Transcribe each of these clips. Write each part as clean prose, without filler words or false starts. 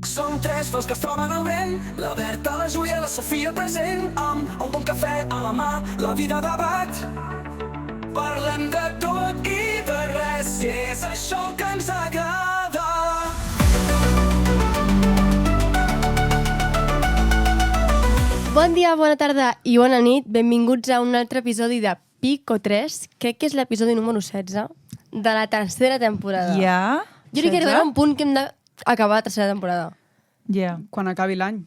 Som tres fos que es troben al vent, la Berta, la Júlia, la Sofia present, amb un bon cafè a la mà, la vida debat. Parlem de tot i de res, i és això que ens agrada. Bon dia, bona tarda i bona nit. Benvinguts a un altre episodi de Pico 3. Crec que és l'episodi número 16 de la tercera temporada. Ja? Jo crec que arribarà un punt que hem d'acabar la tercera temporada. Ja. Quan acabi l'any.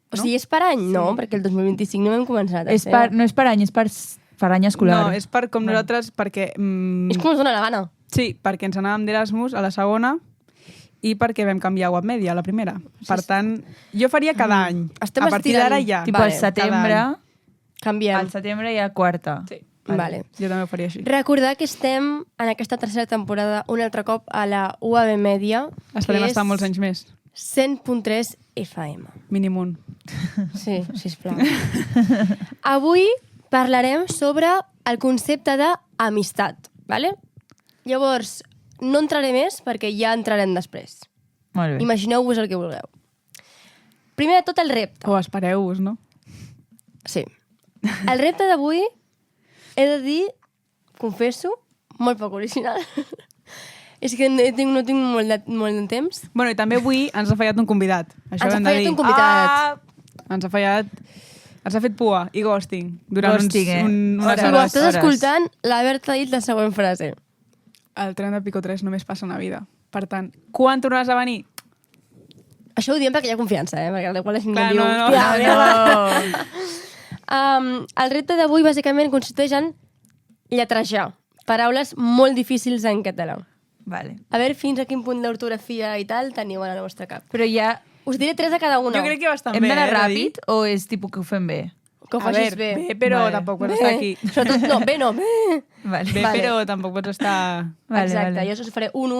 O sigui, és per any? No, perquè el 2025 no hem començat. No és per any, és per any escolar. No, és per com nosaltres, perquè... És com ens dona la gana. Sí, perquè ens anàvem d'Erasmus a la segona i perquè vam canviar a Webmedia a la primera. Per tant, jo faria cada any. Estem a partir estirant. d'ara ja. Tipo, Vale, al setembre... Canviem. Al setembre hi ha quarta. Sí. Vale. Jo també ho faria així. Recordar que estem en aquesta tercera temporada un altre cop a la UAB Media. Estarem estant molts anys més. 100.3 FM. Mínim un. Sí, sisplau. Avui parlarem sobre el concepte d'amistat, ¿vale? Llavors, no entraré més perquè ja entrarem després. Molt bé. Imagineu-vos el que vulgueu. Primer de tot, el repte. O espereu-vos, no? Sí. El repte d'avui, he de dir, confesso, molt poc original. És que no tinc molt de temps. Bueno, i també avui ens ha fallat un convidat. Això Ens ha hem de fallat dir. un convidat. Ens ha fallat... Ens ha fet pua i ghosting durant Ghosting, unes Si ho hores. estàs escoltant, la Berta ha dit la següent frase. El tren de Pico 3 només passa una vida. Per tant, quan tornaràs a venir? Això ho diem perquè hi ha confiança, perquè igual és Clar, diu... no. "Hòstia, el repte d'avui bàsicament consisteix en lletrejar paraules molt difícils en català. Vale. A veure fins a quin punt d'ortografia i tal teniu a la vostra cap. Però ja... Us diré 3 de cada una. Jo crec que bastant Hem bé, d'anar de dir. ràpid o és tipus que ho fem bé? Que ho A facis veure, bé. bé, però Vale. tampoc pots estar aquí. Sobretot, no, bé no, bé. Vale. Bé, Vale. però tampoc pots estar... Exacte, jo us faré un,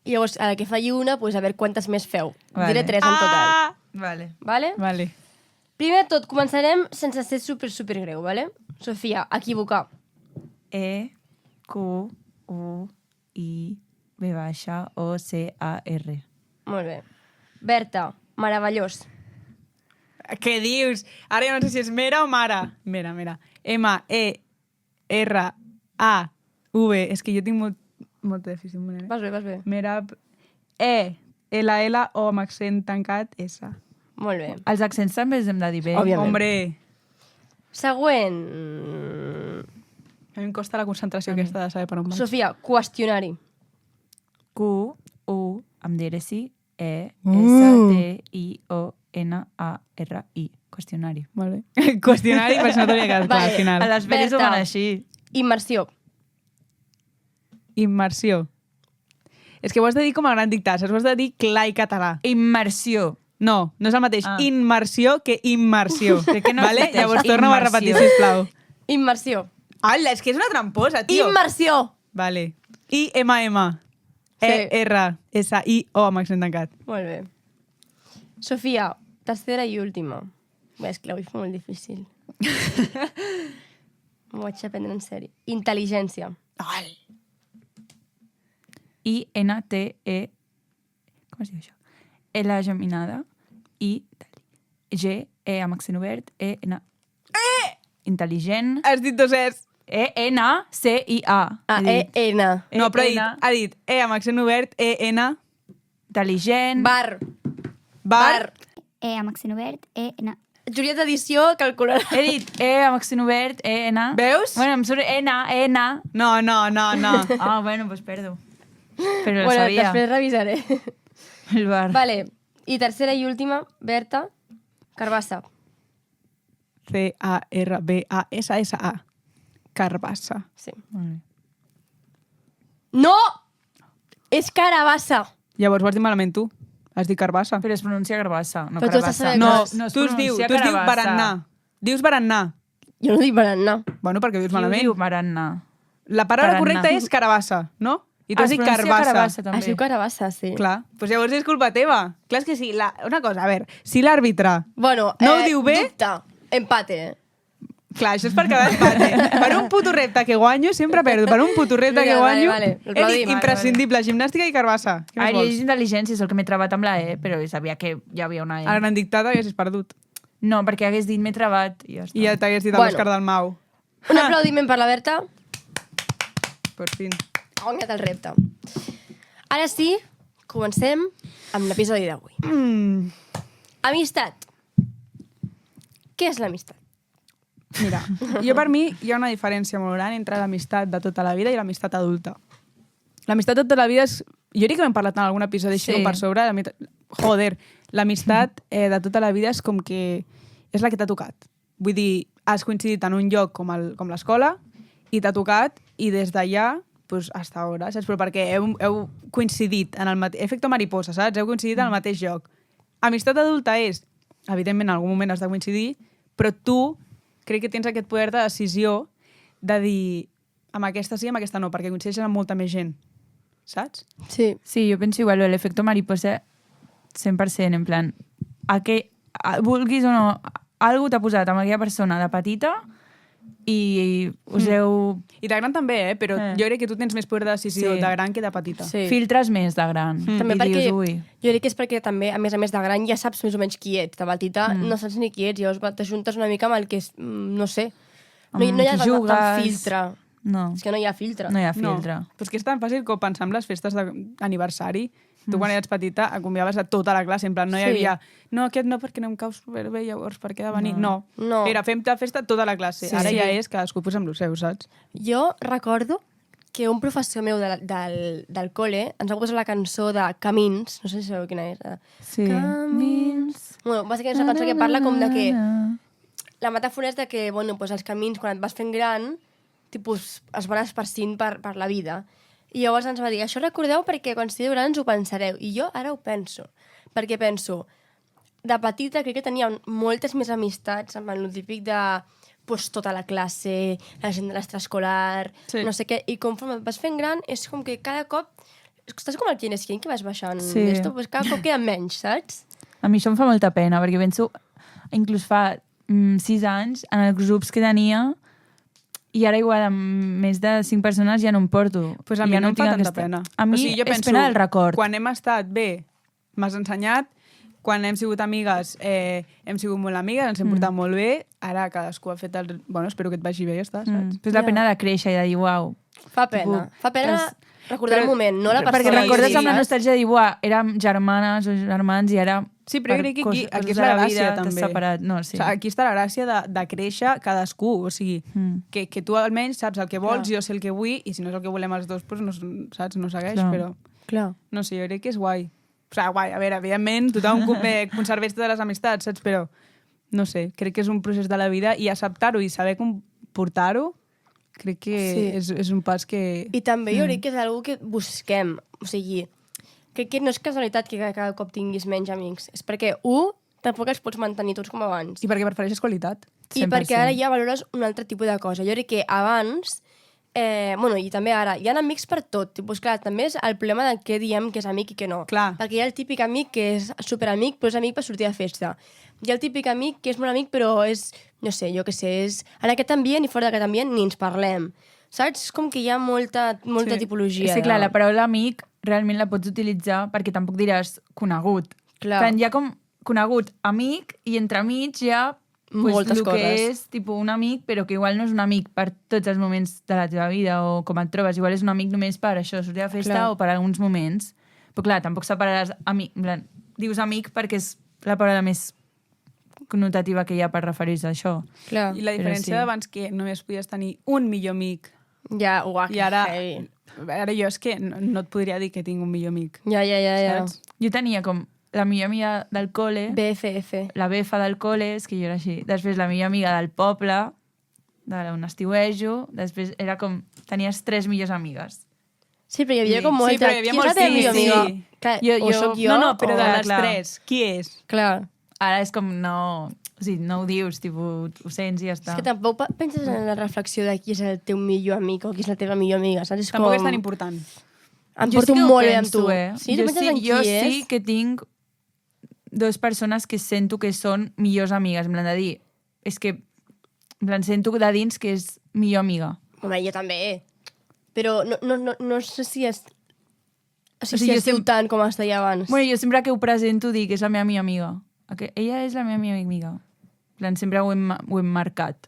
i llavors a la que falli una, pues, a veure quantes més feu. Vale. Diré 3 en total. Vale. Vale? Vale. Primer de tot, començarem sense ser super greu, vale? Sofia, equivocar. E, Q, U, I, B baixa, O, C, A, R. Molt bé. Berta, meravellós. Què dius? Ara ja no sé si és mera o mare. Mera. M-E-R-A-V. És que jo tinc molt dèficit. Vas bé. Mera... E-L-L-O amb accent tancat, S. Molt bé. Els accents també els hem de dir bé. Òbviament. Hombre, Següent. a mi em costa la concentració aquesta de saber per on vaig. Sofia, qüestionari. Q, U, amb dièresi, E, S, T, I, O, N, A, R, I. Qüestionari. Vale. Qüestionari, per això no t'havia quedat clar Vale. al final. A les pel·lis ho Berta. van així. Immersió. Immersió. És que ho has de dir com a gran dictat, saps? Ho has de dir clar i català. Immersió. No, no és el mateix immersió que immersió. Crec que no vale? existeix. Llavors torna-ho a repetir, Immersió. sisplau. Immersió. Ala, és que és una tramposa, tio. Immersió. Vale. I-M-M. E-R-S-I-O amb accent tancat. Molt bé. Sofia, tercera i última. Bé, és que l'avui fa molt difícil. M'ho vaig aprendre en sèrio. Intel·ligència. I, N, T, E... Com es diu això? L geminada. I, G, E amb accent obert, E, N... Intel·ligent. Has dit dos es. E, N, C, I, A. Ah, E-N. No, però E-N. ha dit E amb accent obert, E-N... Intel·ligent. Bar. Bar. E amb accent obert, E, N. Julieta Edició calcularà. He dit E amb accent obert, E, N. Veus? Bueno, em surt N, N. No. Ah, bueno, pues perdo. Però lo Bueno, sabia. després revisaré. El bar. Vale. I tercera i última, Berta, Carbassa. C-A-R-B-A-S-S-A. Carbassa. Sí. Molt bé. No! És carabassa. Llavors ho has dit malament tu. Has dit carbassa. Però es pronuncia carbassa, no Però tu has de carabassa. saber No, que no es tu es diu pronuncia barannà. Dius barannà. Jo no dic barannà. Bueno, perquè ho dius Qui ho malament. diu barannà? La paraula Barannà. correcta és carabassa, no? I tu has Es dit pronuncia carbassa. carabassa, Es també. diu carabassa, sí. Clar. Doncs llavors és culpa teva. Clar, és que sí. Una cosa, a veure, si l'àrbitre Bueno, no ho diu bé... Dubte. Empate. Clar, això és per quedar empate. Per un puto repte que guanyo, sempre perdo. Per un puto repte Vinga, que guanyo, vale, aplaudim. imprescindible, gimnàstica i carbassa. Què A més veure, vols? és intel·ligència, és el que m'he trebat amb la E, però sabia que hi havia una E. A gran dictada haguessis perdut. No, perquè hagués dit m'he trebat i ja està. I ja t'hagués dit Bueno. l'Òscar del Mau. Un aplaudiment per la Berta. Per fin. Ha guanyat el repte. Ara sí, comencem amb l'episodi d'avui. Amistat. Què és l'amistat? Mira, jo per mi hi ha una diferència molt gran entre l'amistat de tota la vida i l'amistat adulta. L'amistat de tota la vida és... Jo crec que l'hem parlat en algun episodi així Sí. com per sobre. Joder, l'amistat de tota la vida és com que és la que t'ha tocat. Vull dir, has coincidit en un lloc com l'escola i t'ha tocat i des d'allà pues, hasta ara, saps? Però perquè heu coincidit en el mateix... Efecte mariposa, saps? Heu coincidit en el mateix lloc. Amistat adulta és, evidentment, en algun moment has de coincidir, però tu crec que tens aquest poder de decisió de dir amb aquesta sí, amb aquesta no, perquè coincideixes amb molta més gent, saps? Sí. Sí, jo penso igual, l'efecte mariposa 100%, en plan, vulguis o no, algú t'ha posat amb aquella persona de petita i us heu... I de gran també, però jo crec que tu tens més poder de decisió Sí. de gran que de petita. Sí. Filtres més de gran. També I perquè, dius, ui... jo crec que és perquè també, a més de gran, ja saps més o menys qui ets. De petita no saps ni qui ets, llavors t'ajuntes una mica amb el que és, no sé, no hi ha qui tant jugues. filtre. No, És que no hi ha filtre. no hi ha filtre. No, però és que és tan fàcil com pensar en les festes d'aniversari. Tu quan eres petita convidaves a tota la classe, en plan, no hi Sí. havia no, aquest no, perquè no em cau superbé, llavors per què ha de venir? No. No. Era fem la festa tota la classe. Sí, Ara sí. ja és cadascú posa amb el seu, saps? Jo recordo que un professor meu del col·le ens va posar la cançó de Camins, no sé si sabeu quina és. Sí. Camins. Bueno, bàsicament és una cançó que parla com de que... La metàfora és de que, bueno, doncs els camins, quan et vas fent gran, tipus, es van esparcint per la vida. I llavors ens va dir, això recordeu perquè quan estigueu grans ho pensareu. I jo ara ho penso. Perquè penso, de petita crec que tenia moltes més amistats amb el típic de pues, tota la classe, la gent de l'extraescolar, Sí. no sé què. I conforme et vas fent gran, és com que cada cop... Estàs com el Kine Skin, que vas baixant Sí. d'esto, pues cada cop queda menys, saps? A mi això em fa molta pena, perquè penso, inclús fa 6 anys, en els grups que tenia, i ara igual amb més de 5 persones ja no em porto. Pues a I mi ja no em fa tinc tanta aquesta- pena. A mi o sigui, jo és penso, pena del record. Quan hem estat bé, m'has ensenyat, quan hem sigut amigues, hem sigut molt amigues, ens hem portat molt bé, ara cadascú ha fet el... Bueno, espero que et vagi bé, ja està, saps? Però és la pena de créixer i de dir, uau. Fa pena. Tipus, Fa pena recordar el moment, no la persona. Perquè recordes amb la saps? nostàlgia de dir, uau, érem germanes o germans i ara... Sí, però jo per crec que coses aquí és de la vida gràcia, t'has també. separat. No, sí. O sigui, aquí està la gràcia de créixer cadascú. O sigui, que tu almenys saps el que vols, Clar. jo sé el que vull, i si no és el que volem els dos, doncs no, saps? No segueix, Clar. però... Clar. No sé, jo crec que és guai. O sigui, guai, a veure, evidentment, tothom conserveix totes les amistats, saps? Però, no sé, crec que és un procés de la vida i acceptar-ho i saber comportar-ho, crec que Sí. és un pas que... I també jo crec que és una que busquem. O sigui, crec que no és casualitat que cada cop tinguis menys amics. És perquè, tampoc els pots mantenir tots com abans. I perquè prefereixes qualitat. I 100%. perquè ara ja valores un altre tipus de cosa. Jo crec que abans, bueno, i també ara, hi ha amics per tot. Tipus, clar, també és el problema de què diem que és amic i què no. Clar. Perquè hi ha el típic amic que és superamic, però és amic per sortir de festa. Hi ha el típic amic que és molt amic, però és, no sé, jo què sé, és en aquest ambient i fora d'aquest ambient ni ens parlem. Saps? És com que hi ha molta Sí. tipologia. És que, clar, la paraula amic realment la pots utilitzar perquè tampoc diràs conegut. Clar. Tant hi ha com conegut amic i entremig hi ha Moltes el que coses. és tipus, un amic, però que igual no és un amic per tots els moments de la teva vida o com et trobes. Igual és un amic només per això, sortir a festa Clar. o per alguns moments. Però clar, tampoc separaràs amic. En plan, dius amic perquè és la paraula més connotativa que hi ha per referir-se a això. Clar. I la Però diferència sí. d'abans que només podies tenir un millor amic Ja, i ara, heavy. ara jo és que no et podria dir que tinc un millor amic. Ja. Saps? Jo tenia com la millor amiga del col·le, BFF. la befa del col·le, és que jo era així. Després la millor amiga del poble, d'on estiuejo. Després era com... Tenies 3 millors amigues. Sí, però hi havia Sí. com molta... Sí, però hi havia Qui és la molts- teva sí, millor sí. amiga? Clar, Jo- o jo- soc jo, No, però de clar, les clar. 3, qui és? Clar. Ara és com no... O sigui, no ho dius, tipus, ho sents i ja està. És que tampoc penses en la reflexió de qui és el teu millor amic o qui és la teva millor amiga, saps? És Tampoc com... és tan important. Em Jo porto sí que ho molt bé amb penso, tu. Sí, tu jo penses en qui jo és? sí que tinc 2 persones que sento que són millors amigues, en plan de dir, és que En plan, sento de dins que és millor amiga. Home, jo també. Però no sé si és... O sigui, sigui, si jo estiu sempre- tant com es deia abans. Bueno, jo sempre que ho presento dic que és la meva millor amiga. Ella és la meva millor amiga. En plan, sempre ho hem marcat.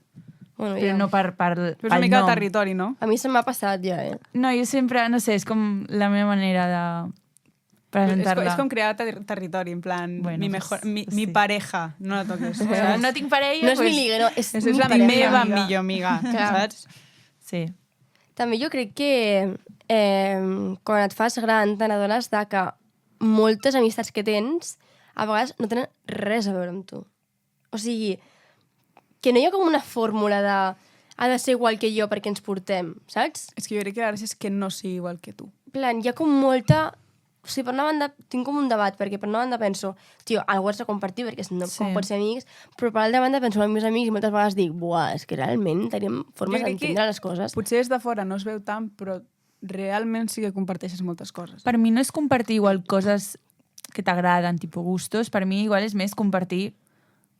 Bueno, Però no per Però és una pel mica nom. de territori, no? A mi se m'ha passat ja, No, jo sempre, no sé, és com la meva manera de presentar-la. És com crear territori, en plan, Bueno, mi pareja, no la toques, Bueno, saps? no tinc parella, No és mi pues... liga, no, és És mi la pareja. meva amiga. millor amiga, Clar. saps? Sí. També jo crec que quan et fas gran te n'adones de que moltes amistats que tens a vegades no tenen res a veure amb tu. O sigui, que no hi ha com una fórmula de ha de ser igual que jo perquè ens portem, saps? És que jo crec que la gràcia és que no sigui igual que tu. En plan, hi ha com molta... O sigui, per una banda, tinc com un debat, perquè per una banda penso, tio, algú has de compartir, perquè si no, Sí. com pots ser amics, però per l'altra banda penso en els meus amics i moltes vegades dic, buah, és que realment tenim formes Jo crec que d'entendre les coses. Potser des de fora no es veu tant, però realment sí que comparteixes moltes coses. Per mi no és compartir igual coses que t'agraden, tipus gustos. Per mi igual és més compartir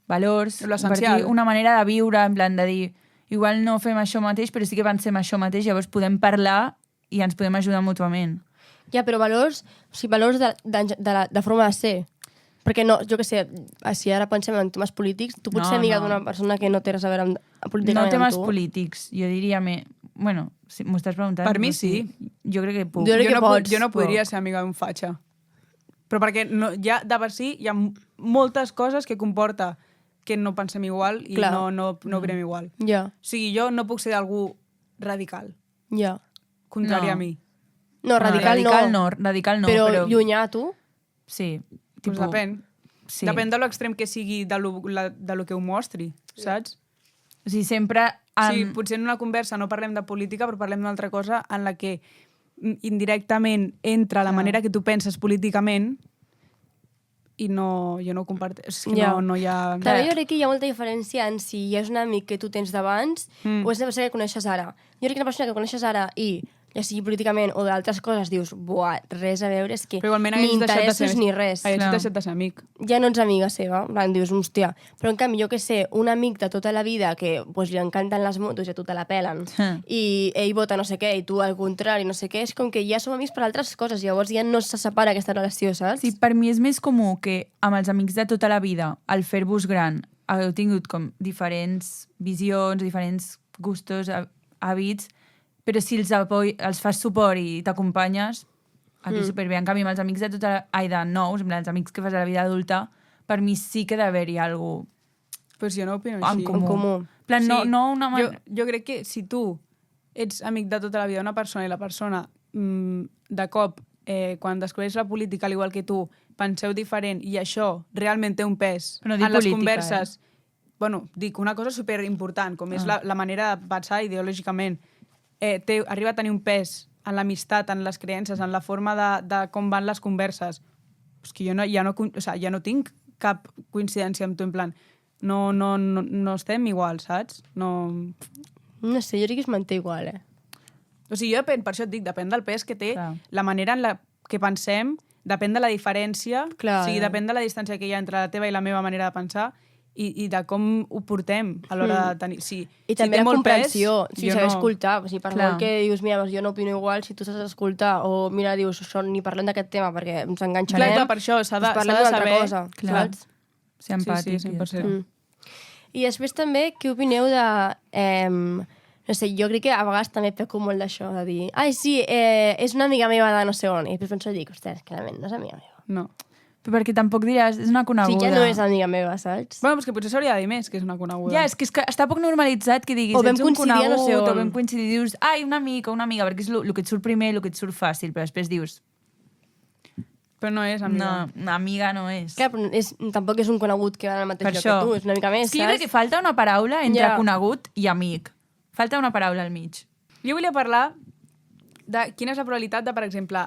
valors, L'essencial. compartir una manera de viure, en plan de dir, igual no fem això mateix, però sí que pensem això mateix, llavors podem parlar i ens podem ajudar mútuament. Ja, però valors, o sigui, valors de forma de ser. Perquè no, jo què sé, si ara pensem en temes polítics, tu pots No, ser amiga no. d'una persona que no té res a veure políticament No temes amb tu. polítics, jo diria més... Bueno, si m'ho estàs preguntant... Per mi no sé. sí. Jo crec que puc. Jo crec que pots. Jo no podria ser amiga d'un fatxa. Però perquè no, ja de per si hi ha moltes coses que comporta que no pensem igual i Clar. no opinem igual. Ja, O sigui, jo no puc ser d'algú radical, ja. contrari No. a mi. No, radical no. Radical no, però, però... llunyà a tu? Sí. Pues depèn. Sí. Depèn de l'extrem que sigui de lo que ho mostri, saps? O sigui, sempre... Sí, potser en una conversa no parlem de política, però parlem d'una altra cosa en la que indirectament entra la manera que tu penses políticament i no, jo no ho comparteixo. És que Ja. no hi ha... També jo crec que hi ha molta diferència en si és un amic que tu tens d'abans o és una persona que coneixes ara. Jo crec que una persona que coneixes ara i ja sigui políticament o d'altres coses, dius, buah, res a veure, és que Però igualment ni hagués deixat de interessos ser... ni res. Hagués Clar. deixat de ser amic. Ja no ets amiga seva, en plan, dius, hòstia. Però en canvi, jo que sé, un amic de tota la vida que pues, li encanten les motos i a tu te la pelen i ell vota no sé què i tu al contrari, no sé què, és com que ja som amics per altres coses, llavors ja no se separa aquesta relació, saps? Sí, per mi és més comú que amb els amics de tota la vida, al fer-vos gran, hagueu tingut com diferents visions, diferents gustos, hàbits, però si els fas suport i t'acompanyes, aquí superbé. En canvi, amb els amics de tota la... Ai, de nous, amb els amics que fas a la vida adulta, per mi sí que ha d'haver-hi alguna Pues jo no opino cosa així. en comú. En comú. En plan, no una... Jo crec que si tu ets amic de tota la vida d'una persona i la persona de cop, quan descobreix la política al igual que tu, penseu diferent i això realment té un pes Però no dic en les política, converses. Bueno, dic una cosa superimportant, com és la manera de pensar ideològicament. Arriba a tenir un pes en l'amistat, en les creences, en la forma de com van les converses. És que jo ja no tinc cap coincidència amb tu, en plan, no estem igual, saps? No... No sé, jo crec que es manté igual, O sigui, jo depèn, per això et dic, depèn del pes que té, Clar. la manera en la que pensem, depèn de la diferència, Clar, o sigui, depèn de la distància que hi ha entre la teva i la meva manera de pensar i de com ho portem a l'hora de tenir... Sí, I també si té la molt comprensió, pes, si jo saber no... escoltar. O sigui, per Clar. molt que dius, mira, doncs jo no opino igual, si tu saps escoltar, o mira, dius, això, ni parlem d'aquest tema perquè ens enganxarem, Clar, per això s'ha de, doncs parlem s'ha de d'una altra saber... cosa, Clar. saps? Ser empàtic. Sí, 100%. I després també, què opineu de... no sé, jo crec que a vegades també peco molt d'això, de dir, ai, sí, és una amiga meva de no sé on, i després penso, dic, ostres, clarament no és amiga meva. No. Però perquè tampoc diràs, és una O coneguda. sigui, ja no és amiga meva, saps? Bueno, és que potser s'hauria de dir més, que és una coneguda. Ja, és que està poc normalitzat que diguis, O vam ets un coincidir a no conegut, sé on. o vam coincidir, dius, ai, un amic o una amiga, perquè és el que et surt primer, el que et surt fàcil, però després dius, Però no és amiga. no, una amiga no és. Clar, però tampoc és un conegut que va al mateix Per lloc això. que tu, és una mica més, És que jo crec saps? que falta una paraula entre Ja. conegut i amic. Falta una paraula al mig. Jo volia parlar de quina és la probabilitat de, per exemple,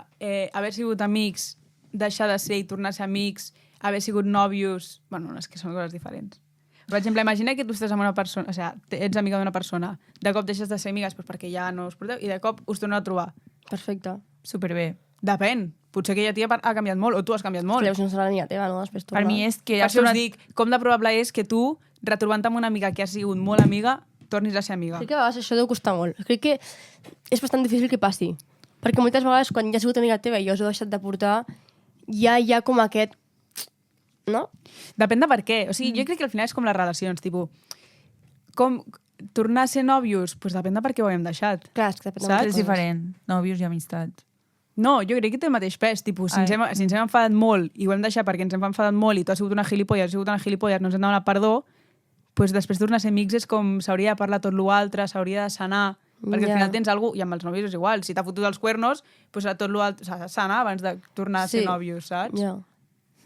haver sigut amics, deixar de ser i tornar a ser amics, haver sigut nòvios... Bueno, no, és que són coses diferents. Per exemple, imagina que tu estàs amb una persona, o sigui, ets amiga d'una persona, de cop deixes de ser amigues doncs perquè ja no us porteu, i de cop us torneu a trobar. Perfecte. Superbé. Depèn. Potser aquella tia ha canviat molt, o tu has canviat molt. Creus que no serà l'amiga teva, no? Per mi és que... Per això us dic, com de probable és que tu, retrobant-te amb una amiga que ha sigut molt amiga, tornis a ser amiga. Crec que a vegades això deu costar molt. Crec que és bastant difícil que passi. Perquè moltes vegades, quan ja ha sigut amiga teva i jo us he deixat de portar, ja hi ha com aquest... No? Depèn de per què. O sigui, jo crec que al final és com les relacions, tipus, com tornar a ser nòvios, doncs depèn de per què ho hem deixat. Clar, és que depèn de Saps? moltes És coses. diferent, nòvios i amistat. No, jo crec que té el mateix pes. Tipus, si ens hem enfadat molt i ho hem deixat perquè ens hem enfadat molt i tu has sigut una gilipolles, has sigut una gilipolles, no ens hem demanat perdó, doncs després tornar a ser amics és com s'hauria de parlar tot l'altre, s'hauria de sanar, perquè Ja. al final tens algú, i amb els nòvios és igual, si t'ha fotut els cuernos, doncs a tot l'altre s'ha de sanar abans de tornar a ser Sí. nòvios, saps? Ja.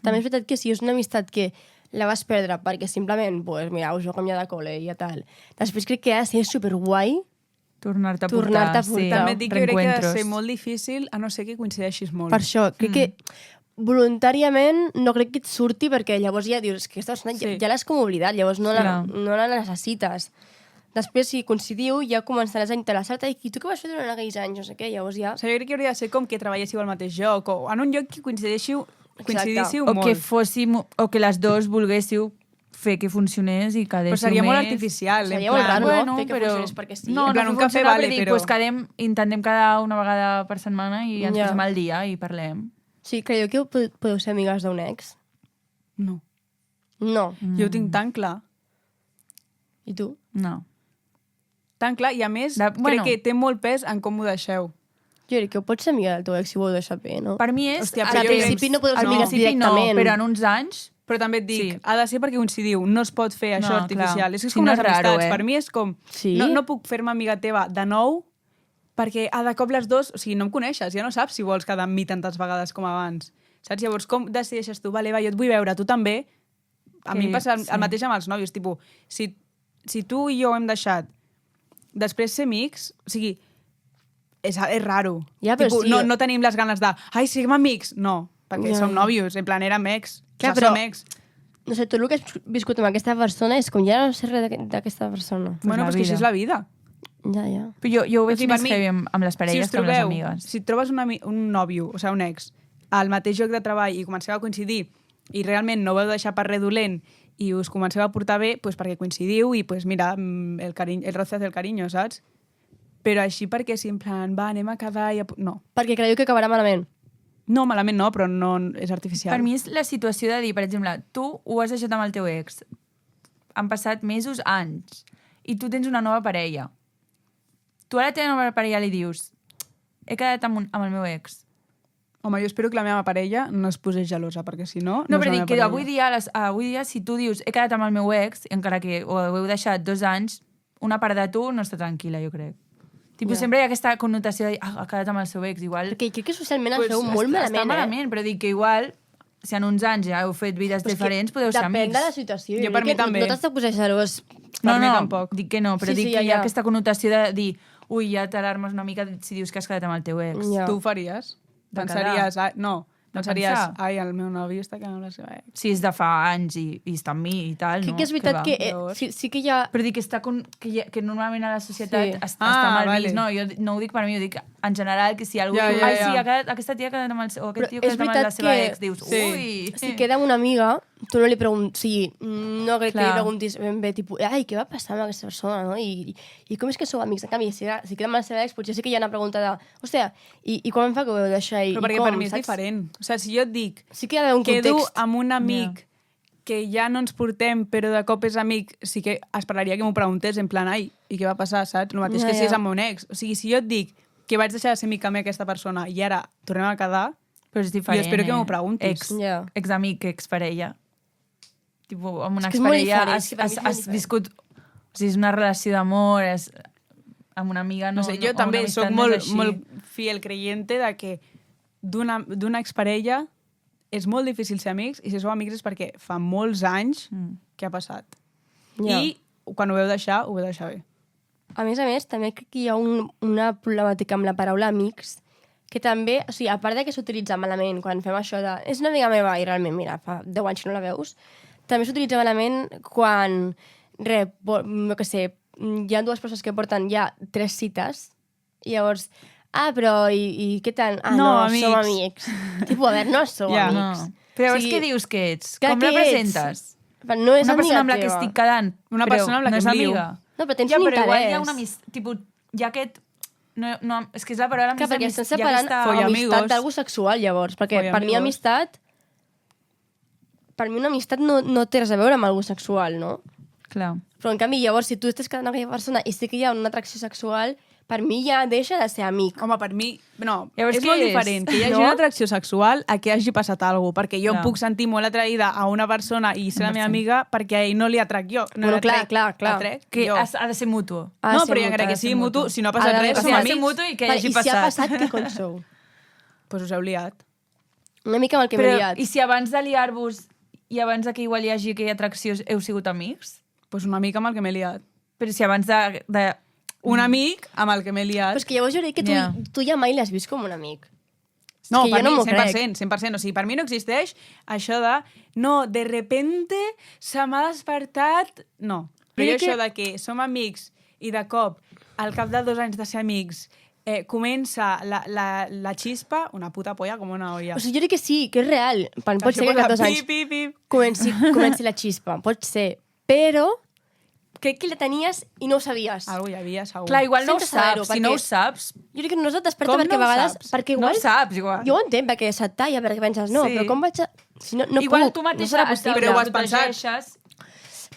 També és veritat que si és una amistat que la vas perdre perquè simplement, pues, mira, us vau canviar de col·le i ja tal. Després crec que ha de ser superguai. Tornar-te a Tornar-te a portar, portar. sí. També et dic que jo crec que ha de reencuentros. ser molt difícil, a no ser que coincideixis molt. Per això, crec que voluntàriament no crec que et surti perquè llavors ja dius que aquesta persona Sí. ja l'has com oblidat, llavors no Clar. no la necessites. Després, si coincidiu, ja començaràs a interessar-te i tu què vas fer durant aquells anys, no sé què, llavors ja... O sigui, jo crec que hauria de ser com que treballéssiu al mateix lloc, o en un lloc que coincidíssiu O molt. que fóssim, o que les dos volguéssiu fer que funcionés i quedéssiu Però seria molt més. artificial. en Seria molt plan, raro, no? Bueno, Fer que però... funcionés perquè sí. No, En plan, no un cafè funciona, vale, per dir, però- pues intentem quedar una vegada per setmana i ens Ja. posem al dia i parlem. Sí, creieu que podeu ser amigues d'un ex? No. No. Jo ho tinc tan clar. I tu? No. Tan clar, i a més, Bueno. crec que té molt pes en com ho deixeu. Jo crec que ho pots ser amiga del teu ex si ho heu deixat bé, no? Per mi és... Hòstia, Al però jo principi crec- no podeu ser al amigues principi directament. No, però en uns anys... Però també et dic, Sí. ha de ser perquè coincidiu, no es pot fer això No, artificial. clar. És que és Si com no les és raro, amistats. eh? Per mi és com... Sí? No puc fer-me amiga teva de nou perquè de cop les dos... O sigui, no em coneixes, ja no saps si vols quedar amb mi tantes vegades com abans. Saps? Llavors, com decideixes tu? Vale, va, jo et vull veure, tu també. A mi em passa sí. el mateix amb els nòvios. Tipus, si tu i jo ho hem deixat, després ser amics, o sigui, és raro. Ja, però Tipus, sí. no tenim les ganes de... Ai, siguem amics! No, perquè Ja, som ja. nòvios, en plan, érem ex. Clar, o sigui, però- som ex. No sé, tot el que has viscut amb aquesta persona és com ja no sé res d'aquesta persona. Bueno, la pues que això vida. és la vida. Ja, ja. Però jo ho veig sigui, per més mi, heavy amb les parelles que amb les amigues. Si et trobes un nòvio, o sigui, un ex, al mateix lloc de treball i comenceu a coincidir i realment no ho heu deixat per res dolent i us comenceu a portar bé, pues perquè coincidiu i pues mira, el roce hace el cariño, saps? Però així perquè si en plan, va, anem a quedar i... No. Perquè creieu que acabarà malament. No, malament no, però no és artificial. Per mi és la situació de dir, per exemple, tu ho has deixat amb el teu ex, han passat mesos, anys, i tu tens una nova parella. Tu a la teva nova parella li dius he quedat amb el meu ex. Home, jo espero que la meva parella no es posés gelosa, perquè si no... No, és però la dic meva que parella. avui dia, si tu dius he quedat amb el meu ex, encara que ho heu deixat 2 anys, una part de tu no està tranquil·la, jo crec. Tipus, Ja. sempre hi ha aquesta connotació de dir, ha quedat amb el seu ex, igual... Perquè crec que socialment Pues el feu molt malament, Està malament, però dic que igual, si en uns anys ja heu fet vides diferents, podeu ser amics. Depèn de la situació. Jo per mi crec que també. No t'has de posar gelós. No, Per mi no, tampoc. dic que no, però Sí, dic sí, que ja, hi ha ja. aquesta connotació de dir ui, ja t'alarmes una mica si dius que has quedat amb el teu ex. Ja. Tu ho faries? De Pensaries... No, De pensaries... pensar. Ai, el meu nòvio està quedant amb la seva ex. Si és de fa anys i està amb mi i tal, Crec no? que és veritat va. que llavors. sí que hi ha... Però dic que normalment a la societat Sí. està mal vale. vist. No, jo no ho dic per mi, ho dic en general, que si algú Ja, diu, ja, ai, ja. sí, aquesta tia ha quedat amb el seu... O aquest Però tio ha és quedat amb la veritat seva que- ex, dius, Sí. ui... Si queda amb una amiga, tu no li preguntis... Sí, no crec que Clar. li preguntis ben bé, tipus, ai, què va passar amb aquesta persona, no? I com és que sou amics? En canvi, si queda amb la seva ex, potser sí que hi ha una pregunta de... Hòstia, i com em fa que ho heu de deixar? Però I perquè com, per mi és saps? diferent. O sigui, si jo et dic Sí que hi ha d'haver un quedo context. amb un amic que ja no ens portem, però de cop és amic, sí que esperaria que m'ho preguntés en plan, ai, i què va passar, saps? El mateix Ja, que si ja. és amb un ex. O sigui, si jo et dic que vaig deixar de ser amic amb aquesta persona i ara tornem a quedar, Però és diferent, Jo espero que m'ho preguntis. Ja. Examic, exparella. Tipo, amb una És que és molt exparella diferent, has, és que per mi és has, molt has diferent. viscut... O sigui, és una relació d'amor, amb una amiga no... no sé, jo o també una amistat sóc no és molt, així. molt fiel creyente de que d'una exparella és molt difícil ser amics i si sou amics és perquè fa molts anys que ha passat. Ja. I quan ho veu deixar, ho veu deixar bé. A més, també crec que hi ha una problemàtica amb la paraula amics, que també, o sigui, a part de que s'utilitza malament quan fem això de... És una amiga meva i realment, mira, fa 10 anys que no la veus, també s'utilitza malament quan, no que sé, hi ha 2 persones que porten ja 3 cites i llavors, però i què tal? Ah, No, no, amics. som amics. Tipo, a veure, no sou Ja. amics. No. Però llavors O sigui, què dius que ets? clar, Com què la presentes? Però no és Una amiga persona amb la que teva. estic quedant, Una però persona amb la no que és em liu. amiga. No, però tens Ja, un però igual hi ha interès. una amistat... Tipus, hi ha aquest... No, és que és la paraula Clar, més... perquè estem hi ha separant aquesta- Follamigos. amistat d'algú sexual, llavors. Perquè per mi Follamigos. amistat... Per mi una amistat no té res a veure amb algú sexual, no? Clar. Però en canvi, llavors, si tu estàs quedant amb aquella persona i sí que hi ha una atracció sexual, per mi ja deixa de ser amic. Home, per mi... No, Llavors, és què molt és? diferent que hi hagi No? una atracció sexual a que hagi passat alguna cosa, perquè jo Clar. em puc sentir molt atraïda a una persona i ser la meva 100%. amiga perquè a ell no li atrec jo. No Bueno, li atrec- clar. atrec Que jo. ha de ser mutu. Ha de No, ser però jo mutu, crec ha de que ser sigui mutu, mutu. si no ha Ha passat d'haver res, O som sigui, ha de ser amics, mutu i que Vale, hagi I si ha passat. passat, què cony sou? doncs us heu liat. Una mica amb el que m'he Però, liat. i si abans de liar-vos i abans de que igual hi hagi aquella atracció heu sigut amics? Doncs una mica amb el que m'he liat. Però si abans de Un amic amb el que m'he liat. Però és que llavors jo crec que Ja. tu ja mai l'has vist com un amic. No, que per jo no mi, m'ho 100%, 100%. O sigui, per mi no existeix això de no, de repente se m'ha despertat... No. Però jo Crec que- això de que som amics i de cop, al cap de 2 anys de ser amics, comença la xispa, una puta polla com una olla. O sigui, jo crec que sí, que és real. Pot Això ser que posa cada 2 anys pip, pip, pip. comenci la xispa, pot ser. Però crec que la tenies i no ho sabies. Algú hi havia, segur. Clar, igual no ho Sense saber-ho, saps. Si no perquè- ho saps, Jo crec que no es desperta Com perquè no a ho vegades... saps? Perquè no igual... ho saps, igual. Jo ho entenc, perquè se't talla, perquè penses, no, Sí. però com vaig a... Si no igual puc, tu no mateixa serà possible. Però ho has pensat. protegeixes.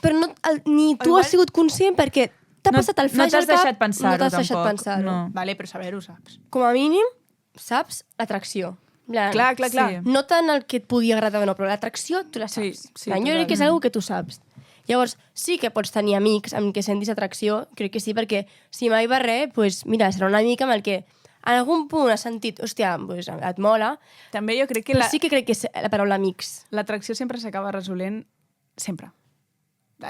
Però no, ni tu igual- has sigut conscient perquè t'ha No- passat el no flash t'has al cap, deixat pensar-ho, no t'has deixat tampoc, pensar-ho. no. Vale, però saber-ho saps. Com a mínim, saps l'atracció. Clar, clar, clar. Sí. No tant el que et podia agradar o no, però l'atracció tu la Sí, saps. sí, jo total. crec que és una que tu saps. Llavors, sí que pots tenir amics amb què sentis atracció, crec que sí, perquè si mai va res, pues, mira, serà una amic amb el que en algun punt has sentit, hòstia, pues, et mola, També jo crec que però sí que crec que és la paraula amics. l'atracció sempre s'acaba resolent sempre.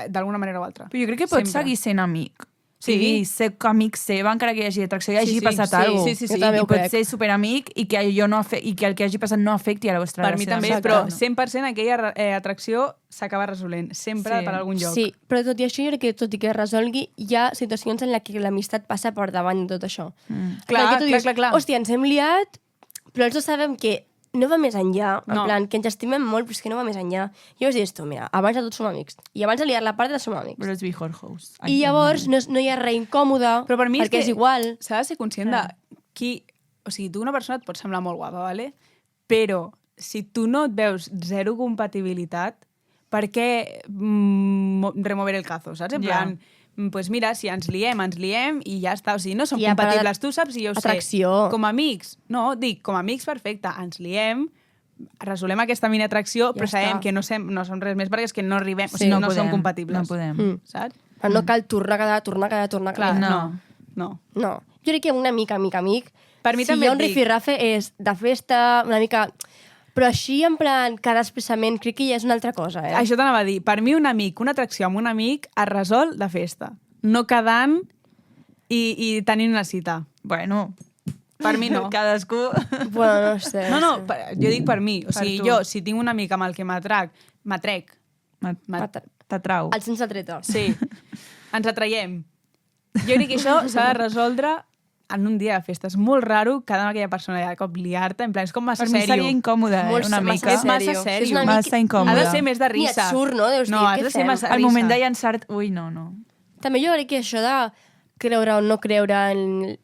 D'alguna manera o altra. Però jo crec que pots Sempre. seguir sent amic. Sí. Sí, ser amic seu, encara que hi hagi atracció, hi hagi Sí, sí, passat sí, alguna sí, sí, sí. Jo també I ho pots crec. ser superamic i que, allò no i que el que hagi passat no afecti a la vostra Per mi relació també, d'amistat, però no? 100% aquella atracció s'acaba resolent, sempre Sí. per algun lloc. Sí, però tot i això, jo crec que tot i que es resolgui, hi ha situacions en les que l'amistat passa per davant de tot això. Clar, En què tu clar, clar. Hòstia, ens hem liat, però els dos sabem que no va més enllà, en No. plan, que ens estimem molt, però és que no va més enllà. I llavors dius tu, mira, abans de tot som amics. I abans de liar la part de som amics. Però és Big House. I llavors no hi ha res incòmode, Però per mi perquè és igual. s'ha de ser conscient de qui... O sigui, tu una persona et pot semblar molt guapa, ¿vale? Però si tu no et veus zero compatibilitat, per què remover el cazo, saps? En Ja. plan, pues mira, si ens liem i ja està. O sigui, no som I a part compatibles, tu saps i jo ho sé. atracció. Com a amics. No, dic, com a amics, perfecte. Ens liem, resolem aquesta mini atracció, però sabem està. que no som res més perquè és que no arribem, o Sí. sigui, No no som podem, compatibles. no podem. Saps? Però no cal tornar a quedar. Clar, No. no. No. Jo crec que una mica, amic, Per mi si també hi ha et un dic- rifirrafe és de festa, una mica... Però així, en plan, cada expressament, crec que ja és una altra cosa, eh? Això t'anava a dir. Per mi un amic, una atracció amb un amic es resol de festa. No quedant i tenint una cita. Bueno, Per mi no. cadascú... Bueno, no sé. No, jo dic per mi. O sigui, tu. jo, si tinc un amic amb el que m'atrec, T'atrau. El sense treta. sí, ens atraiem. Jo crec que això s'ha de resoldre en un dia de festa. És molt raro quedar amb aquella persona i de cop liar-te. En plan, és com massa Per mi sèrio. seria incòmode, Molt una massa mica. És massa sèrio. sèrio. És una Massa incòmode. Ha de ser més de Ni et risa. surt, no? Deus dir, no, has què de ser fem? massa Al risa. moment de llançar... Ui, no. També jo crec que això de creure o no creure en...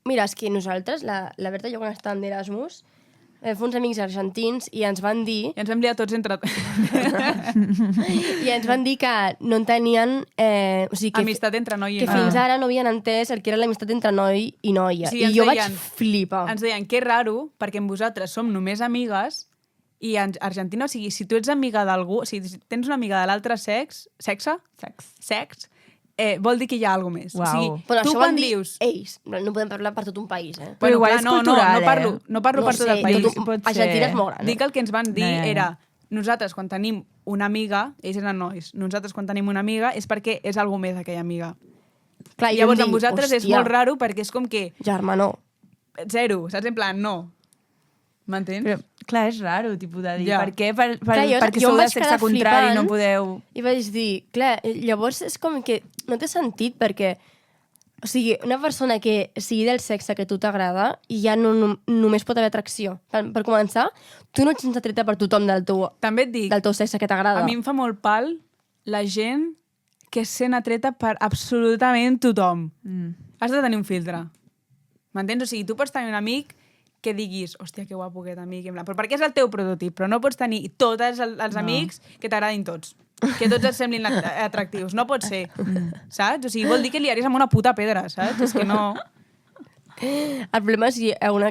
Mira, és que nosaltres, la Berta i jo quan estàvem d'Erasmus, fer uns amics argentins i ens van dir I ens vam liar tots entre... que no entenien... O sigui, que, Amistat entre noi i que noia. fins ara no havien entès el que era l'amistat entre noi i noia. Sí, I ens jo deien- vaig flipar. Ens deien que és raro, perquè amb vosaltres som només amigues i en Argentina, o sigui, si tu ets amiga d'algú, o sigui, si tens una amiga de l'altre sexe, vol dir que hi ha alguna més. Uau. O sigui, Bueno, tu això ho quan van dir dius... ells. No podem parlar per tot un país, eh? Però igual clar, és no, cultural, no parlo No per tot el sé, país. tot un- pot ser. Argentina és molt gran. Dic que el que ens van dir Ja. era nosaltres quan tenim una amiga, ells eren nois, nosaltres quan tenim una amiga és perquè és algo més aquella amiga. Clar, I jo em llavors dic, amb vosaltres és hòstia, molt raro perquè és com que Germanó. zero, saps? En plan, no. M'entens? Però, clar, és raro, tipus de dir. Ja. Per què? Perquè jo sou em de vaig sexe quedar contrari i no flipant. podeu... I vaig dir, clar, llavors és com que no té sentit perquè, o sigui, una persona que sigui del sexe que a tu t'agrada i ja només pot haver atracció. Per començar, tu no ets sense treta per tothom També et dic, del teu sexe que t'agrada. a mi em fa molt pal la gent que sent atreta per absolutament tothom. Has de tenir un filtre. M'entens? O sigui, tu pots tenir un amic que diguis, hòstia, que guapo aquest amic, però perquè és el teu prototip, però no pots tenir tots els amics que t'agradin tots. Que tots et semblin atractius. No pot ser, saps? O sigui, vol dir que liaries amb una puta pedra, saps? És que no... El problema és si alguna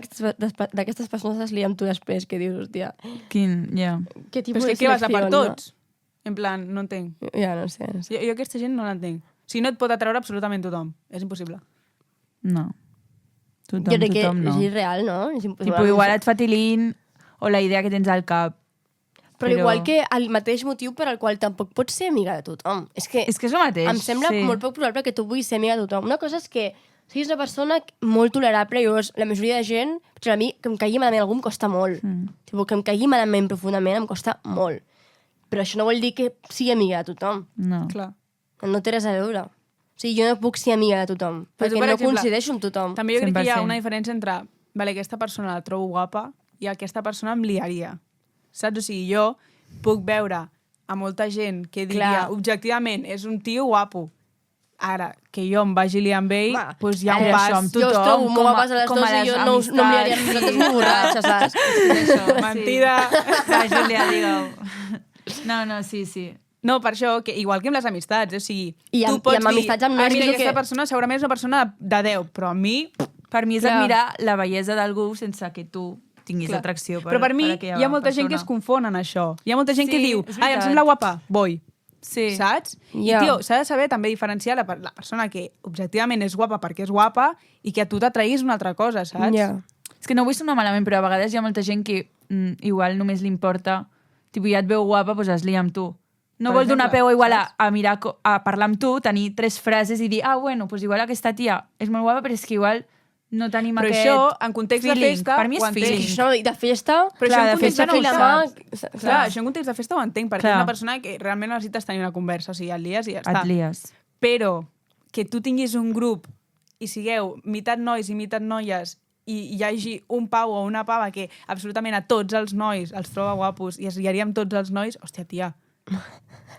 d'aquestes persones es lia amb tu després, que dius, hòstia, Ja. què Però tipus és de que què vas a per selecció, tots? En plan, no entenc. No? Ja, no sé. Jo aquesta gent no l'entenc. O sigui, no et pot atraure absolutament tothom. És impossible. No. Jo crec que Tothom no. és irreal, no? És impossible. Tipo, igual et fa tilín o la idea que tens al cap. Però igual que el mateix motiu per al qual tampoc pots ser amiga de tothom. És que És que és el mateix. em sembla molt poc probable que tu puguis ser amiga de tothom. Una cosa és que siguis una persona molt tolerable, llavors la majoria de gent, potser a mi, que em caigui malament algú em costa molt. Tipo, que em caigui malament profundament em costa molt. Però això no vol dir que sigui amiga de tothom. No. Clar. No té res a veure. O sigui, jo no puc ser amiga de tothom, Però perquè tu, per no exemple, coincideixo amb tothom. També jo crec que hi ha 100%. una diferència entre vale, aquesta persona la trobo guapa i aquesta persona em liaria. Saps? O sigui, jo puc veure a molta gent que diria Clar. objectivament és un tio guapo. Ara, que jo em vagi liar amb ell, Va, doncs hi ha un això pas. amb Jo us tothom, trobo com molt a- guapes a les com a dues i les jo no em liaria amb amistats. vosaltres ni borratxa, saps? Això, mentida. Va, Júlia, digue-ho. No, sí. No, per això, que igual que amb les amistats, o sigui, I amb- tu pots i amb dir, amistats amb nois mira, que- aquesta persona segurament és una persona de 10, però a mi... Per mi és Clar. admirar la bellesa d'algú sense que tu tinguis Clar. atracció per Però per mi aquella hi ha molta gent que persona. es confon en això. Hi ha molta gent que Sí, diu, és ai, em veritat. sembla guapa, vull. Sí. Saps? Ja. I, tio, s'ha de saber també diferenciar la persona que objectivament és guapa perquè és guapa i que a tu t'atraïs una altra cosa, saps? Ja. És que no vull sonar malament, però a vegades hi ha molta gent que igual només li importa, tipus, ja et veu guapa, doncs es lia amb tu. No Per vol donar exemple, peu igual saps? a mirar, a parlar amb tu, tenir 3 frases i dir, bueno, doncs igual aquesta tia és molt guapa, però és que igual no tenim Però aquest això, en context de feeling. festa, Per mi és ho entenc. feeling. Això, i de festa... Però Clar, això en de context festa de no ho festa... saps. Clar, això en context de festa ho entenc, perquè Clar. és una persona que realment necessites tenir una conversa, o sigui, et lies i ja està. Et lies. Però que tu tinguis un grup i sigueu meitat nois i meitat noies i hi hagi un pau o una pava que absolutament a tots els nois els troba guapos i es liaria amb tots els nois, hòstia, tia,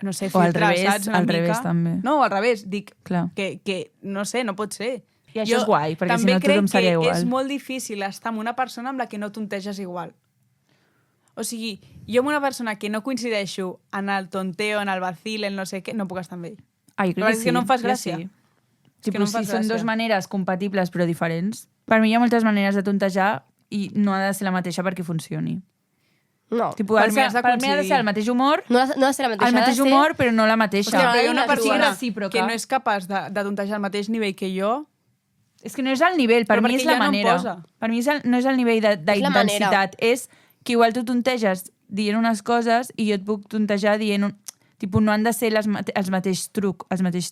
no sé, O al filtrar, revés, saps? Una al mica. revés, també. No, al revés, dic Clar. que no sé, no pot ser. I això és guai, perquè si també no tothom seria crec que igual. és molt difícil estar amb una persona amb la que no tonteges igual. O sigui, jo amb una persona que no coincideixo en el tonteo, en el vacil, en no sé què, no puc estar amb ell. Ah, jo crec Però que és que no em fas jo gràcia. Sí. És que no em fas si són gràcia. dues maneres compatibles però diferents, per mi hi ha moltes maneres de tontejar i no ha de ser la mateixa perquè funcioni. No. Tipo, Per per mi has de mi ha de coincidir. ser el mateix humor, No ha de ser la mateixa. el mateix ha de ser- humor, però no la mateixa. Hòstia, però hi ha una la sigui persona recíproca. que no és capaç de tontejar al mateix nivell que jo, És que no és el nivell, per Però mi perquè és la ja no em manera. posa. Per mi no és el nivell És la d'intensitat. És que igual tu tonteges dient unes coses i jo et puc tontejar dient... Tipo, no han de ser els mateixos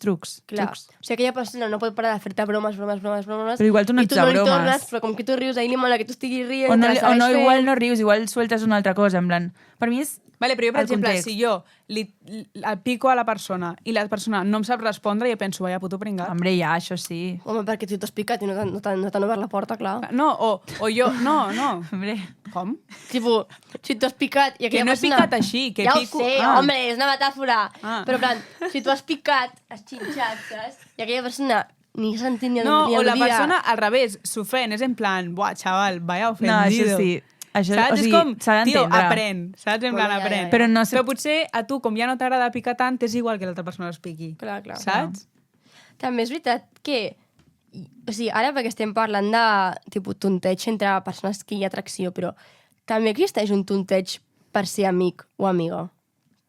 trucs. Clar. O sigui, aquella persona no pot parar de fer-te bromes. Però igual tu no i ets tu de no li bromes. tornes, però com que tu rius, ahir li mola que tu estiguis rient. O no, te la o no segueix igual fent. no rius, igual sueltes una altra cosa, en plan... Per mi és... Vale, però jo, per El exemple, context. si jo el pico a la persona i la persona no em sap respondre, jo penso, vaya puto pringat. Hombre, ja, això sí. Home, perquè tu t'has picat i no t'han obert la porta, clar. No, o jo... No. Hombre. Com? Tipo, si tu has picat i aquella Que no he persona... picat així, que ja pico... ho sé, Ah. hombre, és una metàfora. Ah. Però, en plan, si tu has picat, has xinxat, saps? I aquella persona ni s'ha sentit ni No, ni o la al·ludida. persona al revés, s'ofèn, és en plan, buah, xaval, vaya No, ofendido. això sí. Això, Saps? o sigui, és com, s'ha tio, d'entendre. aprèn, saps? En plan, Bueno, ja, aprèn. ja. Però no sé- Però potser a tu, com ja no t'agrada picar tant, és igual que l'altra persona es piqui. Clar, clar. Saps? També és veritat que... O sigui, ara perquè estem parlant de tipus, tonteig entre persones que hi ha atracció, però també existeix un tonteig per ser amic o amiga.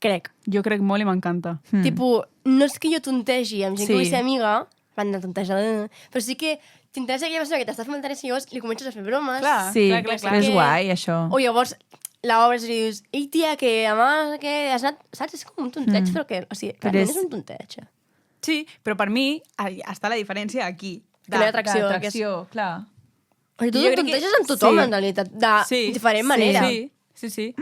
Crec. Jo crec molt i m'encanta. Tipus, no és que jo tontegi amb gent que Sí. vull ser amiga, van de tontejar, però sí que t'interessa aquella persona que t'està fent interès i llavors li comences a fer bromes. Clar. Sí, clar, clar. és Que- guai, això. O llavors l'obres i dius, ei, tia, que demà que has anat... Saps? És com un tonteig, però que... O sigui, Però realment és- és un tonteig. Sí, però per mi està la diferència aquí. Que no hi ha atracció. D'atracció, clar. O sigui, tu Jo crec tonteges que- amb tothom, sí. en realitat, de diferent manera. Sí.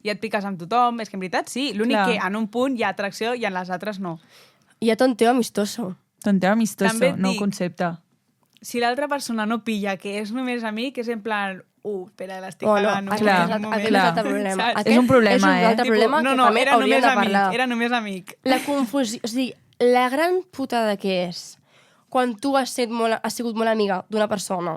I et piques amb tothom. És que en veritat sí. L'únic Clar. que en un punt hi ha atracció i en les altres no. Hi ha tonteo amistoso. Tonteo amistoso, També et nou dic- concepte. Si l'altra persona no pilla que és només amic, és en plan, espera, l'estic Oh, no, cagant. aquest Clar, és l'altre- clar. aquest és l'altre problema. Saps? Aquest És un problema, és un altre eh? problema no, que no, també era hauríem només de amic, parlar. era només amic. La confusió... O sigui, la gran putada que és quan tu has sigut molt amiga d'una persona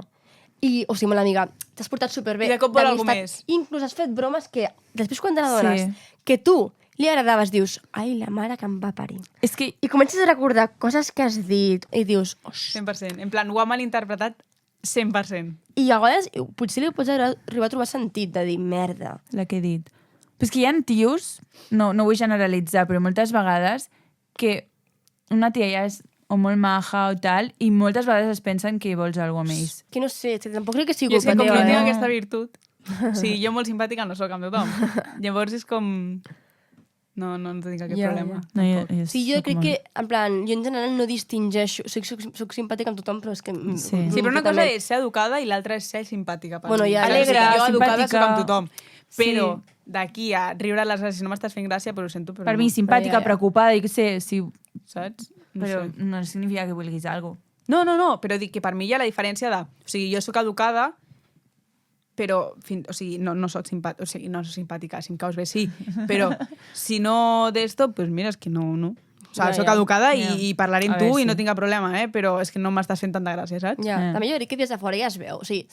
o sigui, molt amiga, t'has portat superbé I de cop vol algú d'amistat, més. inclús has fet bromes que després quan te n'adones Sí. que tu li agradaves, dius, ai, la mare que em va parir. És que I comences a recordar coses que has dit i dius, 100%. En plan, ho ha malinterpretat 100%. I a vegades potser li pots arribar a trobar sentit de dir merda. la que he dit. Però és que hi ha tios, no vull generalitzar, però moltes vegades que una tia ja és o molt maja o tal, i moltes vegades es pensen que vols alguna cosa amb ells. Que no sé, tampoc crec que sigui Jo és que culpa com que teva, tinc eh? aquesta virtut, o sigui, jo molt simpàtica no sóc amb tothom. Llavors és com... No tinc aquest Ja, problema. No, O sigui, jo crec que, en plan, jo en general no distingeixo, soc simpàtica amb tothom, però és que... Sí. Sí, però una cosa és ser educada i l'altra és ser simpàtica. Per Bueno, mi. ja, O sigui, alegre, jo educada simpàtica. sóc amb tothom. Però Sí. d'aquí a riure les gràcies, si no m'estàs fent gràcia, però ho sento, però Per no. mi, simpàtica, Ja, ja. preocupada, i què sé, sí, Saps? No però sé. no significa que vulguis alguna cosa. No, però dic que per mi hi ha la diferència de... O sigui, jo sóc educada, però o sigui, no soc simpàtica, o sigui, no soc simpàtica, si em caus bé sí, però si no d'esto, pues mira, és que no. O sigui, Ja, soc ja. educada Ja. i parlaré amb A tu veure, i no sí. tinc cap problema, però és que no m'estàs fent tanta gràcia, saps? Ja, Eh. també jo crec que des de fora ja es veu. O sigui,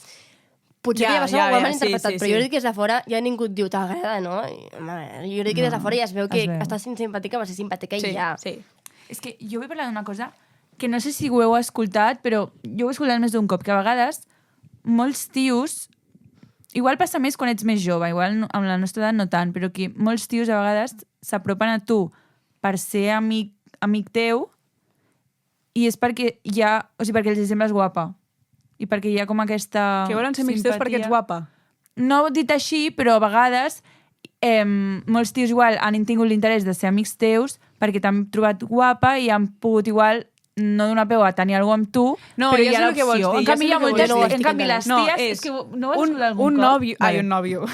potser Ja, ja, ja, ho ja, ha malinterpretat, sí, però jo crec que des de fora ja ningú et diu t'agrada, no? I, home, jo crec que des de fora ja es veu que es veu. estàs sent simpàtica per ser simpàtica Sí, i ja. sí. És que jo vull parlar d'una cosa que no sé si ho heu escoltat, però jo ho he escoltat més d'un cop, que a vegades molts tios, igual passa més quan ets més jove, igual amb la nostra edat no tant, però que molts tios a vegades s'apropen a tu per ser amic teu i és perquè o sigui, perquè els sembles guapa. I perquè hi ha com aquesta Que volen ser amics teus perquè ets guapa. No dit així, però a vegades molts tios igual han tingut l'interès de ser amics teus perquè t'han trobat guapa i han pogut igual no donar peu a tenir alguna amb tu, No, però ja hi ha sé el que vols l'opció. dir, En ja canvi, sé hi ha el que moltes... vols dir. En canvi, les No, ties... és És que no ho has escoltat algun un cop? nòvio... Ai, Vale. un nòvio.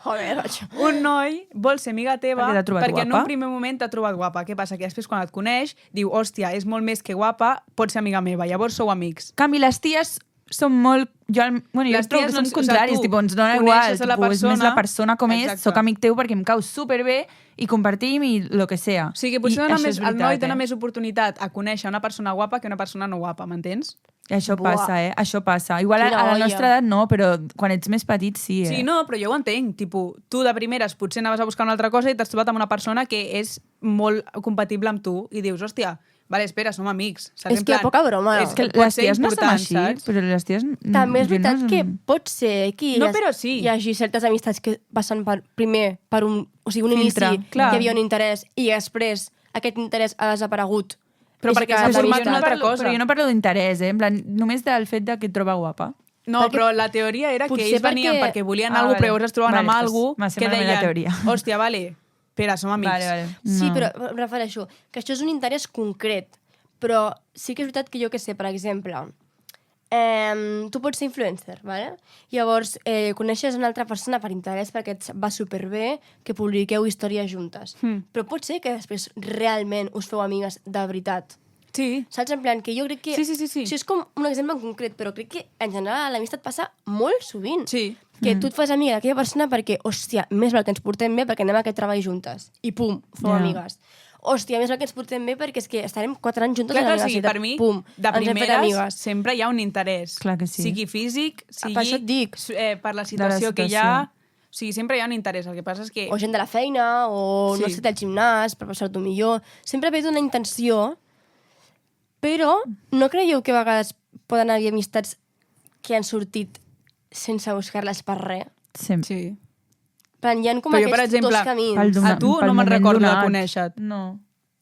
Joder, macho. Un noi vol ser amiga teva Perquè t'ha trobat perquè en guapa. un primer moment t'ha trobat guapa. Què passa? Que després quan et coneix diu, hòstia, és molt més que guapa, pot ser amiga meva. Llavors sou amics. En canvi, les ties són molt... Jo Les trobo ties que són o sigui, contraris, tu tipus, ens dona igual, coneixes a la tipus, és més la persona- persona com és, Exacte. sóc amic teu perquè em cau superbé i compartim i lo que sea. O sigui, potser I dona això més, és el noi veritat, dona més oportunitat a conèixer una persona guapa que una persona no guapa, m'entens? Això Buah. passa, Això passa. Igual Quina a la olla. nostra edat no, però quan ets més petit sí, Sí, no, però jo ho entenc. Tipo, tu de primeres potser anaves a buscar una altra cosa i t'has trobat amb una persona que és molt compatible amb tu i dius, hòstia, vale, espera, som amics. Saps? És En que poca broma. És que pot les ser ties no estan important, així, saps? però les ties... També és jo veritat no- que pot ser que No, però sí. hi hagi certes amistats que passen primer per un Filtre, inici, clar. hi havia un interès, i després aquest interès ha desaparegut. Però I perquè s'ha s'ha acabat format l'amistat. una altra parlo, cosa. Però jo no parlo d'interès, En plan, només del fet de que et troba guapa. No, Perquè- però la teoria era que potser ells venien perquè- perquè volien Ah, alguna vale. però llavors es troben Vale, amb pues algú m'ha que semblat bé la deien, teoria. hòstia, vale, espera, som amics. Vale. Sí, No. però em refereixo que això és un interès concret, però sí que és veritat que jo que sé, per exemple, tu pots ser influencer, ¿vale? Llavors coneixes una altra persona per interès perquè et va superbé que publiqueu històries juntes. Però pot ser que després realment us feu amigues de veritat. Sí. Saps? En plan, que jo crec que... Sí. Això és com un exemple en concret, però crec que en general a l'amistat passa molt sovint. Sí. Que tu et fas amiga d'aquella persona perquè, hòstia, més val que ens portem bé perquè anem a aquest treball juntes. I pum, feu Ja. amigues. Hòstia, més val que ens portem bé perquè és que estarem 4 anys juntes Clar a la que sí, universitat. per mi, Pum, de ens hem fet primeres, amigues. sempre hi ha un interès. Clar que sí. Sigui físic, sigui Per això et dic. per la situació que hi situació. ha. O sigui, sempre hi ha un interès. El que passa és que... O gent de la feina, o no Sí. sé, del gimnàs, per passar-t'ho millor. Sempre ve d'una intenció, però no creieu que a vegades poden haver amistats que han sortit sense buscar-les per res? Sí. Sí. En plan, hi ha com Però jo, aquests per exemple, dos camins. a tu pel no me'n moment recordo de donat. conèixer-te. No.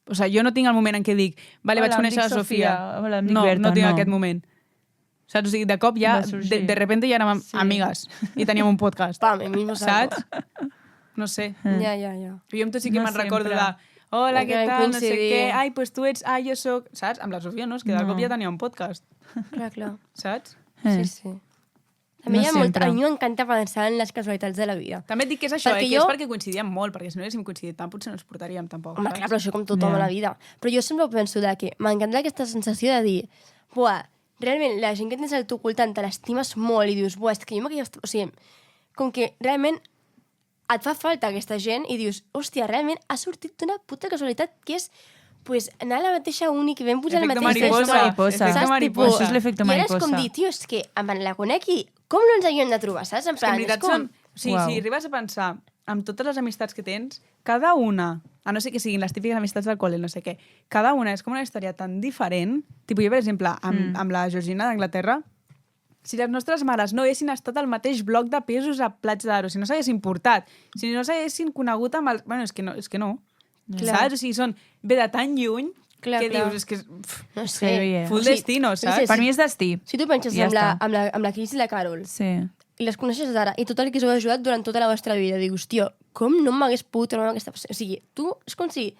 O sigui, jo no tinc el moment en què dic, vale, Hola, vaig em conèixer dic la Sofia. Sofia. Hola, em dic no, Berta, no tinc no. aquest moment. Saps? O sigui, de cop ja, Va sorgir. de repente ja érem Sí. amigues i teníem un podcast. Pam, el mismo saco. Saps? No sé. Ja, ja, ja. Però jo amb tu sí que No me'n recordo sempre. de hola, Que què vam tal, no sé coincidir. què, ai, pues tu ets, ai, jo soc... Saps? Amb la Sofia no, és que de No. cop ja tenia un podcast. Clar, clar. Saps? Sí, sí. També No hi ha molt... sempre. A mi m'encanta pensar en les casualitats de la vida. També et dic que és això, Perquè que jo- és perquè coincidíem molt, perquè si no haguéssim coincidit tant potser no ens portaríem tampoc. Home, saps? clar, però això com tothom Ja. a la vida. Però jo sempre penso de que m'encanta aquesta sensació de dir, buah, realment la gent que tens al teu voltant te l'estimes molt i dius, buah, és que jo m'hauria... O sigui, com que realment et fa falta aquesta gent i dius, hòstia, realment ha sortit d'una puta casualitat que és pues, anar a la mateixa uni, que vam posar el Efecte mateix Efecte mariposa. Efecte saps? mariposa. Això és l'efecte I ara és mariposa. com dir, tio, és que la conec i com no ens havíem de trobar, saps? En És que en plan, veritat és com... són... O sigui, Uau. si arribes a pensar amb totes les amistats que tens, cada una, a no ser que siguin les típiques amistats del col·le, no sé què, cada una és com una història tan diferent. Tipo, jo, per exemple, amb la Georgina d'Anglaterra, si les nostres mares no haguessin estat al mateix bloc de pesos a Platja d'Aro, si no s'haguessin portat, si no s'haguessin conegut amb el... Bueno, és que no. Clar. Saps? O sigui, ve de tan lluny Clar, que clar. dius, és que... No sé. Heavy, eh? Full O sigui, destino, no sé, saps? Per mi és destí. Si tu penses Ja amb, està. amb la Cris i la Carol, Sí. i les coneixes d'ara, i tot el que us heu ajudat durant tota la vostra vida, dius, tio, com no m'hagués pogut trobar amb aquesta persona? O sigui, tu és com si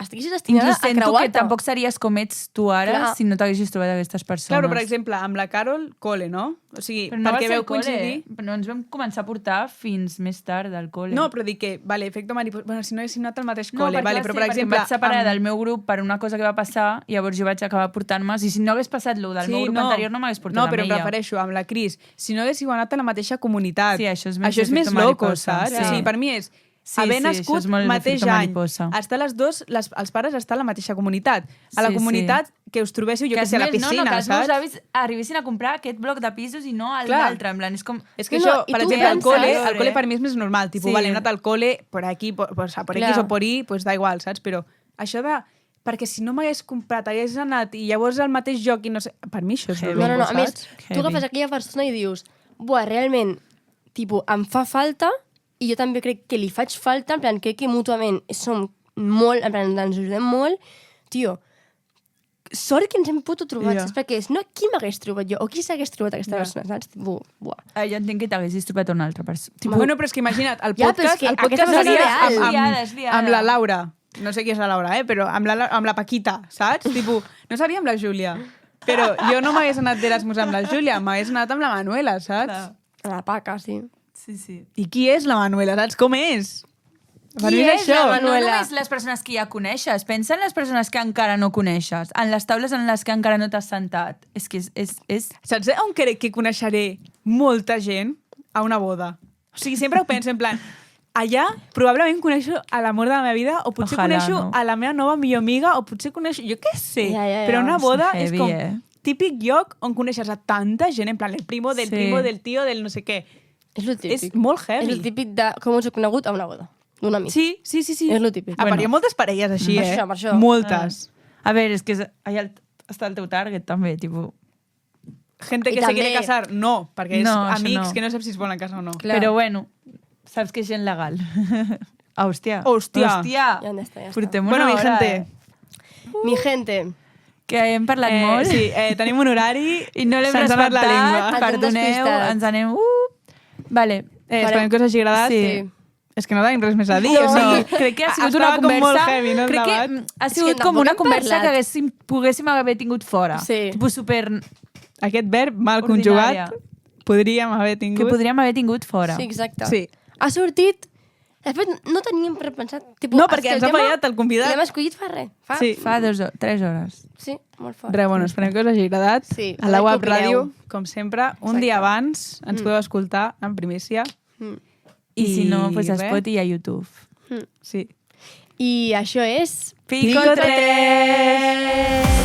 estiguessis destinada Inclús a sento creuar-te. que tampoc series com ets tu ara Clar. si no t'haguessis trobat aquestes persones. Clar, però, per exemple, amb la Carol, col·le, no? O sigui, Però no va perquè ser veu al col·le. coincidir... Però no ens vam començar a portar fins més tard del col·le. No, però dic que, vale, efecte mariposa... Bueno, si no haguéssim anat al mateix No, col·le, perquè vale, va però, ser per perquè exemple... em vaig separar del meu grup per una cosa que va passar, llavors jo vaig acabar portant-me. I si no hagués passat lo del meu grup anterior, no m'hagués portat no, amb però em ella. refereixo amb la Cris. Si no haguéssiu anat a la mateixa comunitat. Sí, això és més això és més efecte loco, mariposa, saps? sí. O sigui, per mi és Sí, haver sí, nascut això és molt mateix efecte any, mariposa. estar les dos, els pares estar a la mateixa comunitat. A la Sí, comunitat que us trobéssiu, jo que és sé, a la més, piscina, que els meus saps? avis arribessin a comprar aquest bloc de pisos i no Clar. l'altre. En plan, és com... És que No, això, i per tu exemple, al penses- cole, Veure. al cole per mi és més normal. Tipo, Sí. vale, he anat al cole por aquí, por X Clar. o por Y, pues da igual, saps? Però això de... Perquè si no m'hagués comprat, hagués anat i llavors al mateix lloc i no sé... Per mi això és Heavy. loco, No, a més, saps? tu agafes aquella persona i dius, buah, realment, tipus, em fa falta i jo també crec que li faig falta, en plan, crec que mútuament som molt, en plan, ens ajudem molt, tio, sort que ens hem pogut trobar, Ja. saps? Perquè si no, qui m'hagués trobat jo? O qui s'hagués trobat aquesta persona, saps? Buah. Jo entenc que t'haguessis trobat una altra persona. Bueno, però és que imagina't, el Ja, però és podcast, que el podcast aquesta seria persona és liada, és liada. amb la Laura. No sé qui és la Laura, però amb la Paquita, saps? Tipo, no seria amb la Júlia. Però jo no m'hagués anat d'Erasmus amb la Júlia, m'hagués anat amb la Manuela, saps? Clar. A la paca, sí. Sí, sí. I qui és la Manuela, saps? Com és? Per Qui mi és això. la Manuela? No només les persones que ja coneixes, pensa en les persones que encara no coneixes, en les taules en les que encara no t'has sentat. És que és... Saps on crec que coneixeré molta gent? A una boda. O sigui, sempre ho penso en plan... Allà probablement coneixo a l'amor de la meva vida o potser Ojalà, coneixo no? a la meva nova millor amiga o potser coneixo... Jo què sé. Ja. Però una boda És és heavy, com típic lloc on coneixes a tanta gent, en plan el primo del Sí. primo del tio del no sé què. És lo típic. És molt heavy. És el típic de com us heu conegut a una boda, d'un amic. Sí. És lo típic. A part, hi ha moltes parelles així, Per eh? això, per això. Moltes. A veure, és que allà està el teu target, també, tipus... Gente I que se també- quiere casar, no, perquè és No, això amics no. que no saps si es volen casar o no. Clar. Però bueno, saps que és gent legal. Hòstia. Hòstia. Hòstia. Ja està, ja està. Portem Bueno, una mi hora, gente, Mi gente, Que hem parlat molt. sí, tenim un horari I no l'hem se'ns ha anat la respectat. llengua. Ens hem Perdoneu, despistat. ens anem... Vale. Esperem que us hagi agradat. Sí. És que no tenim res més a dir. No, o sigui, crec que ha sigut estava una com conversa... molt heavy, no, el crec que debat. ha És sigut que com tampoc una hem conversa parlat. que poguéssim haver tingut fora. Sí. Tipus super... Aquest verb mal Ordinària. conjugat podríem haver Que tingut. podríem haver tingut fora. sí, exacte. Sí. Ha sortit... De fet, no teníem repensat. Tipo, No, és perquè que ens ha tema fallat el convidat. L'hem escollit fa res. Sí. Fa 3 hores. Sí, molt fort. Res, bueno, esperem que us hagi agradat. Sí, A la a veure web què opineu. ràdio, com sempre, un Exacte. dia abans ens podeu escoltar en primícia. Mm. I si no, pues a res. Spotify i a YouTube. Sí. I això és... Pico 3!